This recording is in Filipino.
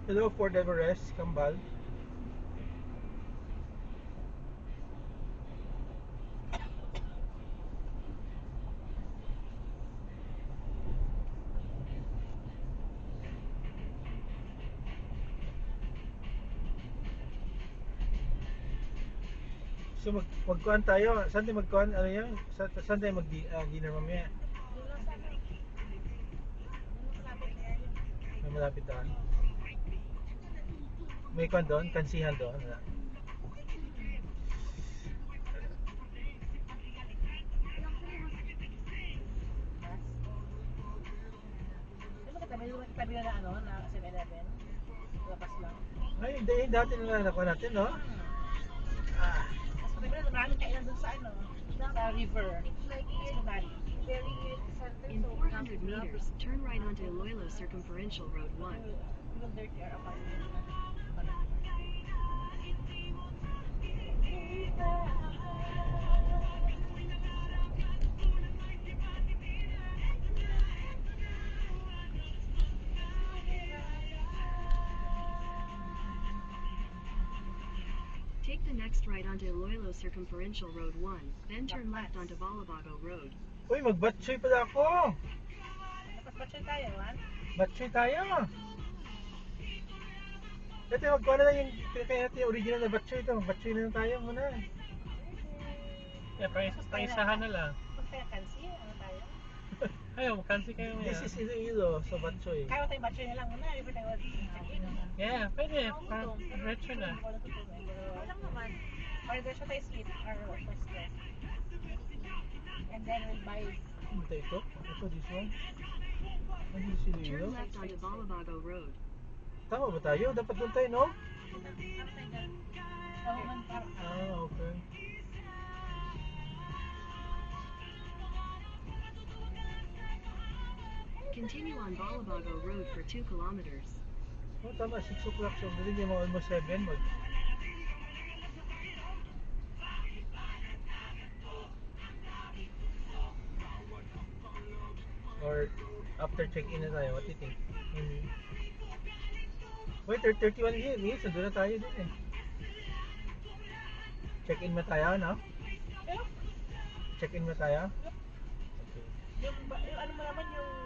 Hello, Fort Everest, Kambal. So magkuhan tayo. Saan tayo magkuhan? Ano yan? Saan tayo mag-dinner mamaya? Doon lang sa akin. Doon lang malapit na area. May malapit doon. May kuhan doon? Kansihan doon? Wala. Mas. Di ba katabi na ano, na 7-Eleven? Labas lang. Ay, hindi. Dati na nakuha natin, no? Ah, Mas katabi na, maraming kainan doon sa ano, sa river. It's like Mas madali. very near the center, In so 400 meters, turn right onto Iloilo Circumferential Road 1. Even dirty our apartment. Take the next right onto Iloilo Circumferential Road 1, then turn left onto Balabago Road. uy, mag-batchoy pala ako. Tapos batchoy tayo, man. Batchoy tayo. Dati magkuha na lang yung pinakain natin yung original na batchoy ito. Batchoy na lang tayo muna. Yeah, tayo isahan na lang. Tapos tayo kansi, ano tayo? Ayaw, magkansi kayo This ngayon. is Iloilo sa batchoy. Kaya tayo batchoy na lang muna, before tayo check-in. Yeah, pwede. Retro na. walang naman. Or there's tayo sleep, or first class. And then we'll buy Ano tayo ito? Ito, this one. Ano this is Iloilo? Turn left onto Balabago Road. Tama ba tayo? Dapat doon tayo, no? Government park. Ah, okay. Continue on Balabago Road for 2 kilometers. Oh, tama, 6 o'clock. So, hindi niya mga almost 7. Or after check-in na tayo, what do you think? Wait, 31 minutes. Doon na tayo din eh. Check-in na tayo, no? Pero, Check-in na tayo? yung ano mo naman